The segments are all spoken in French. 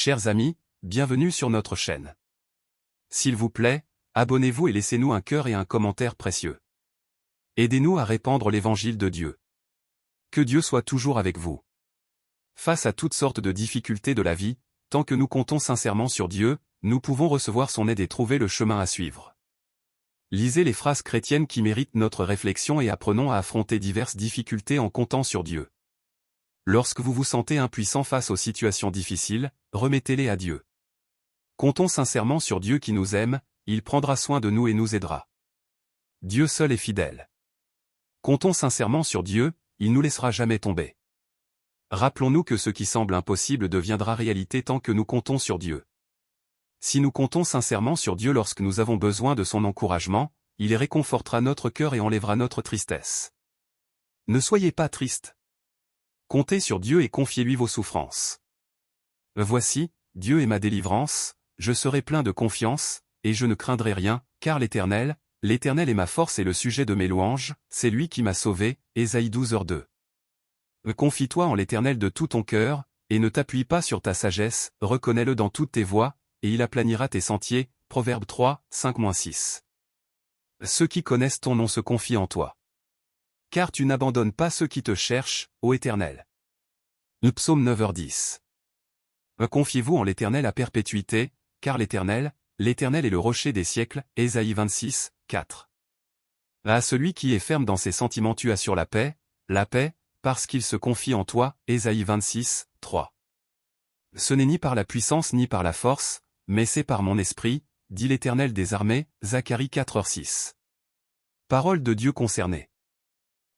Chers amis, bienvenue sur notre chaîne. S'il vous plaît, abonnez-vous et laissez-nous un cœur et un commentaire précieux. Aidez-nous à répandre l'évangile de Dieu. Que Dieu soit toujours avec vous. Face à toutes sortes de difficultés de la vie, tant que nous comptons sincèrement sur Dieu, nous pouvons recevoir son aide et trouver le chemin à suivre. Lisez les phrases chrétiennes qui méritent notre réflexion et apprenons à affronter diverses difficultés en comptant sur Dieu. Lorsque vous vous sentez impuissant face aux situations difficiles, remettez-les à Dieu. Comptons sincèrement sur Dieu qui nous aime, il prendra soin de nous et nous aidera. Dieu seul est fidèle. Comptons sincèrement sur Dieu, il ne nous laissera jamais tomber. Rappelons-nous que ce qui semble impossible deviendra réalité tant que nous comptons sur Dieu. Si nous comptons sincèrement sur Dieu lorsque nous avons besoin de son encouragement, il réconfortera notre cœur et enlèvera notre tristesse. Ne soyez pas tristes. Comptez sur Dieu et confiez-lui vos souffrances. Voici, Dieu est ma délivrance, je serai plein de confiance, et je ne craindrai rien, car l'Éternel est ma force et le sujet de mes louanges, c'est lui qui m'a sauvé, Ésaïe 12:2. Confie-toi en l'Éternel de tout ton cœur, et ne t'appuie pas sur ta sagesse, reconnais-le dans toutes tes voies, et il aplanira tes sentiers, Proverbe 3, 5-6. Ceux qui connaissent ton nom se confient en toi. Car tu n'abandonnes pas ceux qui te cherchent, ô Éternel. Psaume 9h10. Confiez-vous en l'Éternel à perpétuité, car l'Éternel est le rocher des siècles, Ésaïe 26, 4. À celui qui est ferme dans ses sentiments tu assures la paix, parce qu'il se confie en toi, Ésaïe 26, 3. Ce n'est ni par la puissance ni par la force, mais c'est par mon esprit, dit l'Éternel des armées, Zacharie 4h6. Parole de Dieu concernée.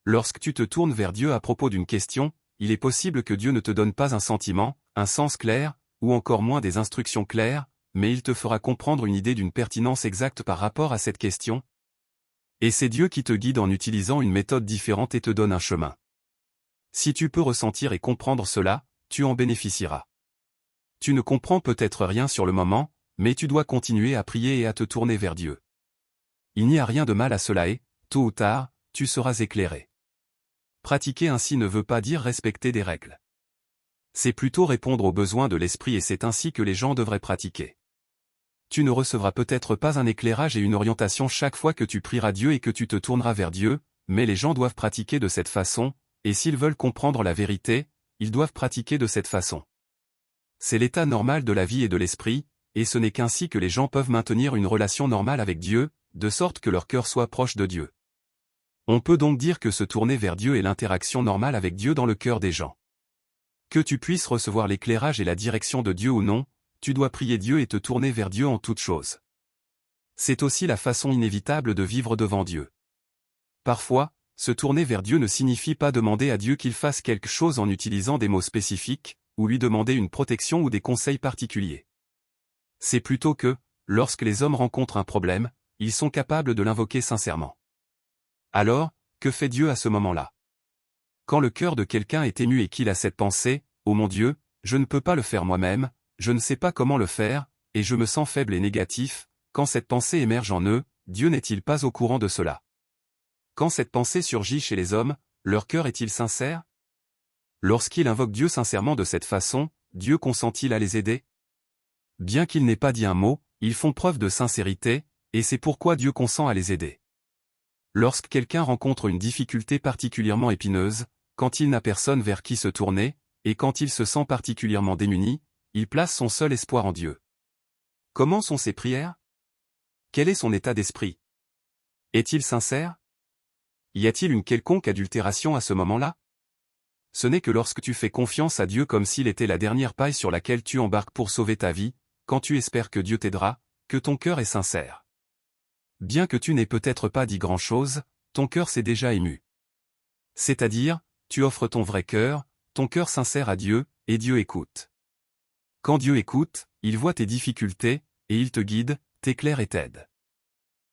Lorsque tu te tournes vers Dieu à propos d'une question, il est possible que Dieu ne te donne pas un sentiment, un sens clair, ou encore moins des instructions claires, mais il te fera comprendre une idée d'une pertinence exacte par rapport à cette question. Et c'est Dieu qui te guide en utilisant une méthode différente et te donne un chemin. Si tu peux ressentir et comprendre cela, tu en bénéficieras. Tu ne comprends peut-être rien sur le moment, mais tu dois continuer à prier et à te tourner vers Dieu. Il n'y a rien de mal à cela et, tôt ou tard, tu seras éclairé. Pratiquer ainsi ne veut pas dire respecter des règles. C'est plutôt répondre aux besoins de l'esprit et c'est ainsi que les gens devraient pratiquer. Tu ne recevras peut-être pas un éclairage et une orientation chaque fois que tu prieras Dieu et que tu te tourneras vers Dieu, mais les gens doivent pratiquer de cette façon, et s'ils veulent comprendre la vérité, ils doivent pratiquer de cette façon. C'est l'état normal de la vie et de l'esprit, et ce n'est qu'ainsi que les gens peuvent maintenir une relation normale avec Dieu, de sorte que leur cœur soit proche de Dieu. On peut donc dire que se tourner vers Dieu est l'interaction normale avec Dieu dans le cœur des gens. Que tu puisses recevoir l'éclairage et la direction de Dieu ou non, tu dois prier Dieu et te tourner vers Dieu en toutes choses. C'est aussi la façon inévitable de vivre devant Dieu. Parfois, se tourner vers Dieu ne signifie pas demander à Dieu qu'il fasse quelque chose en utilisant des mots spécifiques, ou lui demander une protection ou des conseils particuliers. C'est plutôt que, lorsque les hommes rencontrent un problème, ils sont capables de l'invoquer sincèrement. Alors, que fait Dieu à ce moment-là? Quand le cœur de quelqu'un est ému et qu'il a cette pensée, « Oh mon Dieu, je ne peux pas le faire moi-même, je ne sais pas comment le faire, et je me sens faible et négatif », quand cette pensée émerge en eux, Dieu n'est-il pas au courant de cela? Quand cette pensée surgit chez les hommes, leur cœur est-il sincère? Lorsqu'ils invoquent Dieu sincèrement de cette façon, Dieu consent-il à les aider? Bien qu'ils n'aient pas dit un mot, ils font preuve de sincérité, et c'est pourquoi Dieu consent à les aider. Lorsque quelqu'un rencontre une difficulté particulièrement épineuse, quand il n'a personne vers qui se tourner, et quand il se sent particulièrement démuni, il place son seul espoir en Dieu. Comment sont ses prières? Quel est son état d'esprit? Est-il sincère? Y a-t-il une quelconque adultération à ce moment-là? Ce n'est que lorsque tu fais confiance à Dieu comme s'il était la dernière paille sur laquelle tu embarques pour sauver ta vie, quand tu espères que Dieu t'aidera, que ton cœur est sincère. Bien que tu n'aies peut-être pas dit grand-chose, ton cœur s'est déjà ému. C'est-à-dire, tu offres ton vrai cœur, ton cœur sincère à Dieu, et Dieu écoute. Quand Dieu écoute, il voit tes difficultés, et il te guide, t'éclaire et t'aide.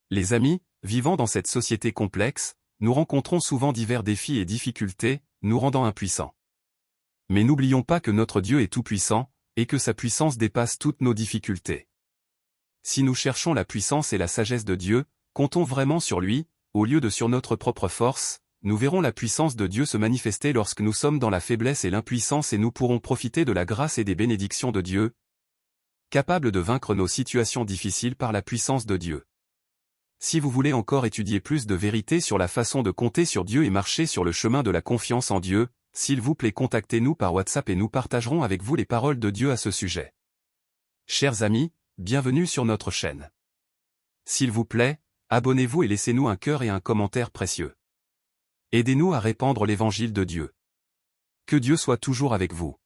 Les amis, vivant dans cette société complexe, nous rencontrons souvent divers défis et difficultés, nous rendant impuissants. Mais n'oublions pas que notre Dieu est tout-puissant, et que sa puissance dépasse toutes nos difficultés. Si nous cherchons la puissance et la sagesse de Dieu, comptons vraiment sur lui, au lieu de sur notre propre force, nous verrons la puissance de Dieu se manifester lorsque nous sommes dans la faiblesse et l'impuissance et nous pourrons profiter de la grâce et des bénédictions de Dieu, capable de vaincre nos situations difficiles par la puissance de Dieu. Si vous voulez encore étudier plus de vérités sur la façon de compter sur Dieu et marcher sur le chemin de la confiance en Dieu, s'il vous plaît contactez-nous par WhatsApp et nous partagerons avec vous les paroles de Dieu à ce sujet. Chers amis, bienvenue sur notre chaîne. S'il vous plaît, abonnez-vous et laissez-nous un cœur et un commentaire précieux. Aidez-nous à répandre l'évangile de Dieu. Que Dieu soit toujours avec vous.